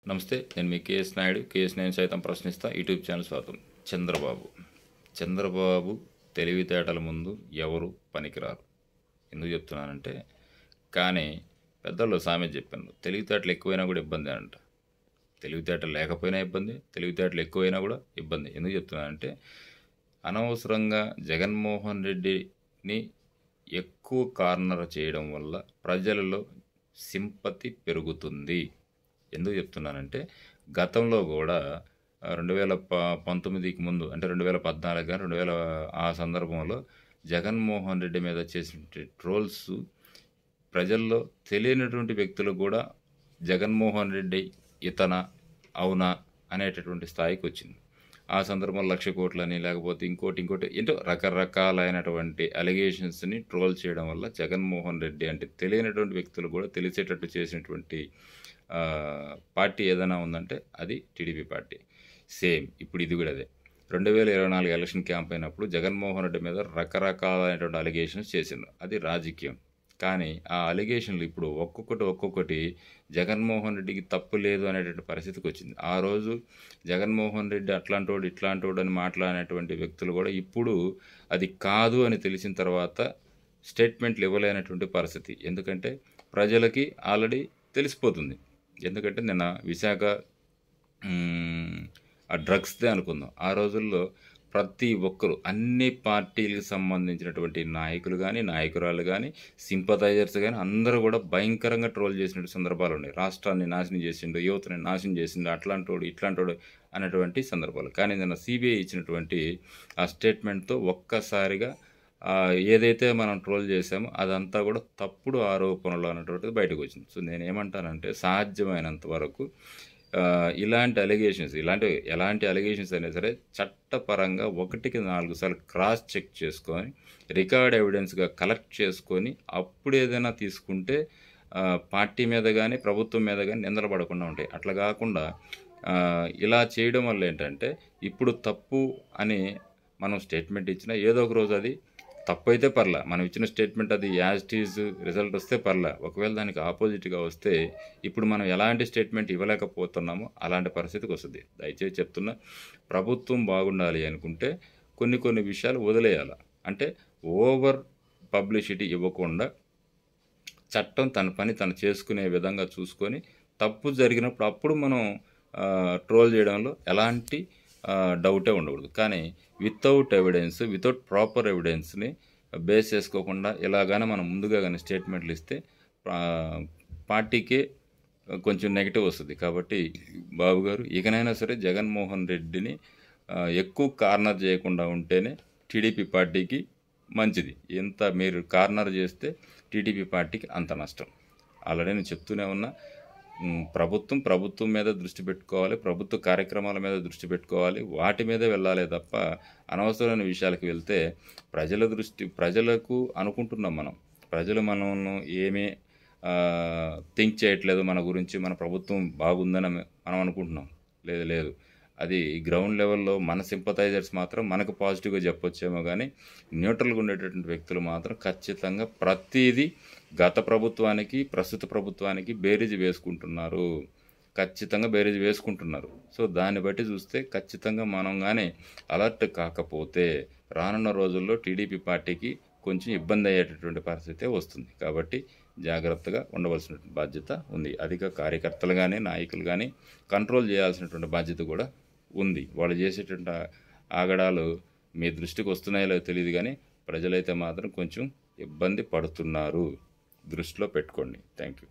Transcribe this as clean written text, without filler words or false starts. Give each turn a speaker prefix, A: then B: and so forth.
A: నమస్తే, నేను మీ KS Naidu. KS నేను సైతం ప్రశ్నిస్తా యూట్యూబ్ ఛానల్ స్వాగతం. చంద్రబాబు తెలివితేటల ముందు ఎవరు పనికిరారు. ఎందుకు చెప్తున్నానంటే, కానీ పెద్దలు సామెత చెప్పాను, తెలివితేటలు ఎక్కువైనా కూడా ఇబ్బంది అంట. తెలివితేటలు లేకపోయినా ఇబ్బంది, తెలివితేటలు ఎక్కువైనా కూడా ఇబ్బంది. ఎందుకు చెప్తున్నానంటే, అనవసరంగా జగన్మోహన్ రెడ్డిని ఎక్కువ కార్నర్ చేయడం వల్ల ప్రజలలో సింపతి పెరుగుతుంది. ఎందుకు చెప్తున్నానంటే, గతంలో కూడా 2019కి ముందు అంటే 2014 కానీ 2000 ఆ సందర్భంలో జగన్మోహన్ రెడ్డి మీద చేసిన ట్రోల్స్ ప్రజల్లో తెలియనటువంటి వ్యక్తులు కూడా జగన్మోహన్ రెడ్డి ఇతన అవునా అనేటటువంటి స్థాయికి వచ్చింది. ఆ సందర్భంలో 1,00,000 కోట్లని లేకపోతే ఇంకోటి ఏంటో రకరకాలైనటువంటి అలిగేషన్స్ని ట్రోల్ చేయడం వల్ల జగన్మోహన్ రెడ్డి అంటే తెలియనటువంటి వ్యక్తులు కూడా తెలిసేటట్టు చేసినటువంటి పార్టీ ఏదైనా ఉందంటే అది టీడీపీ పార్టీ. సేమ్ ఇప్పుడు ఇది కూడా అదే. 2024 ఎలక్షన్ క్యాంప్ అయినప్పుడు జగన్మోహన్ రెడ్డి మీద రకరకాలైనటువంటి అలిగేషన్స్ చేసిండ్రు. అది రాజకీయం. కానీ ఆ అలిగేషన్లు ఇప్పుడు ఒక్కొక్కటి జగన్మోహన్ రెడ్డికి తప్పు లేదు అనేటువంటి పరిస్థితికి వచ్చింది. ఆ రోజు జగన్మోహన్ రెడ్డి అట్లాంటోడు ఇట్లాంటోడు అని మాట్లాడినటువంటి వ్యక్తులు కూడా ఇప్పుడు అది కాదు అని తెలిసిన తర్వాత స్టేట్మెంట్లు ఇవ్వలేనటువంటి పరిస్థితి. ఎందుకంటే ప్రజలకి ఆల్రెడీ తెలిసిపోతుంది. ఎందుకంటే నిన్న విశాఖ ఆ డ్రగ్స్దే అనుకుందాం. ఆ రోజుల్లో ప్రతి ఒక్కరు అన్ని పార్టీలకు సంబంధించినటువంటి నాయకులు కానీ నాయకురాలు కానీ సింపథైజర్స్ కానీ అందరూ కూడా భయంకరంగా ట్రోల్ చేసిన సందర్భాలు ఉన్నాయి. రాష్ట్రాన్ని నాశనం చేసిండు, యువతని నాశనం చేసిండు, అట్లాంటోడు ఇట్లాంటోడు అనేటువంటి సందర్భాలు. కానీ నిన్న సిబిఐ ఇచ్చినటువంటి ఆ స్టేట్మెంట్తో ఒక్కసారిగా ఏదైతే మనం ట్రోల్ చేసామో అదంతా కూడా తప్పుడు ఆరోపణలు అన్నటువంటిది బయటకు వచ్చింది. సో నేనేమంటానంటే, సాధ్యమైనంత వరకు ఇలాంటి ఎలాంటి అలిగేషన్స్ అయినా సరే చట్టపరంగా 1కి 4 సార్లు క్రాస్ చెక్ చేసుకొని రికార్డ్ ఎవిడెన్స్గా కలెక్ట్ చేసుకొని అప్పుడు ఏదైనా తీసుకుంటే పార్టీ మీద కానీ ప్రభుత్వం మీద కానీ నిందలు పడకుండా ఉంటాయి. అట్లా కాకుండా ఇలా చేయడం వల్ల ఏంటంటే, ఇప్పుడు తప్పు అని మనం స్టేట్మెంట్ ఇచ్చినా ఏదో ఒక రోజు అది తప్పు అయితే పర్లా, మనం ఇచ్చిన స్టేట్మెంట్ అది యాజ్ ఇట్ ఈజ్ రిజల్ట్ వస్తే పర్లా. ఒకవేళ దానికి ఆపోజిట్గా వస్తే ఇప్పుడు మనం ఎలాంటి స్టేట్మెంట్ ఇవ్వలేకపోతున్నామో అలాంటి పరిస్థితికి వస్తుంది. దయచేసి చెప్తున్నా, ప్రభుత్వం బాగుండాలి అనుకుంటే కొన్ని విషయాలు వదిలేయాలి. అంటే ఓవర్ పబ్లిసిటీ ఇవ్వకుండా చట్టం తన పని తను చేసుకునే విధంగా చూసుకొని తప్పు జరిగినప్పుడు అప్పుడు మనం ట్రోల్ చేయడంలో ఎలాంటి డౌటే ఉండకూడదు. కానీ వితౌట్ ప్రాపర్ ఎవిడెన్స్ని బేస్ చేసుకోకుండా ఇలాగానే మనం ముందుగా కానీ స్టేట్మెంట్లు ఇస్తే పార్టీకే కొంచెం నెగిటివ్ వస్తుంది. కాబట్టి బాబు గారు ఇకనైనా సరే జగన్మోహన్ రెడ్డిని ఎక్కువ కార్నర్ చేయకుండా ఉంటేనే టీడీపీ పార్టీకి మంచిది. ఎంత మీరు కార్నర్ చేస్తే టీడీపీ పార్టీకి అంత నష్టం. ఆల్రెడీ నేను చెప్తూనే ఉన్నా, ప్రభుత్వం మీద దృష్టి పెట్టుకోవాలి, ప్రభుత్వ కార్యక్రమాల మీద దృష్టి పెట్టుకోవాలి, వాటి మీద వెళ్ళాలి తప్ప అనవసరమైన విషయాలకు వెళ్తే ప్రజలకు అనుకుంటున్నాం ప్రజలు మనల్ని ఏమీ థింక్ చేయట్లేదు మన గురించి, మన ప్రభుత్వం బాగుందని మనం అనుకుంటున్నాం. లేదు, అది గ్రౌండ్ లెవెల్లో మన సింపథైజర్స్ మాత్రం మనకు పాజిటివ్గా చెప్పొచ్చేమో, కానీ న్యూట్రల్గా ఉండేటటువంటి వ్యక్తులు మాత్రం ఖచ్చితంగా ప్రతిదీ గత ప్రభుత్వానికి ప్రస్తుత ప్రభుత్వానికి బేరీజు వేసుకుంటున్నారు. సో దాన్ని బట్టి చూస్తే ఖచ్చితంగా మనం కానీ అలర్ట్ కాకపోతే రానున్న రోజుల్లో టీడీపీ పార్టీకి కొంచెం ఇబ్బంది అయ్యేటటువంటి పరిస్థితే వస్తుంది. కాబట్టి జాగ్రత్తగా ఉండవలసిన బాధ్యత ఉంది. అధిక కార్యకర్తలు కానీ నాయకులు కానీ కంట్రోల్ చేయాల్సినటువంటి బాధ్యత కూడా ఉంది. వాళ్ళు చేసేటువంటి ఆగడాలు మీ దృష్టికి వస్తున్నాయో లేదో తెలియదు, కానీ ప్రజలైతే మాత్రం కొంచెం ఇబ్బంది పడుతున్నారు. దృష్టిలో పెట్టుకోండి. Thank you.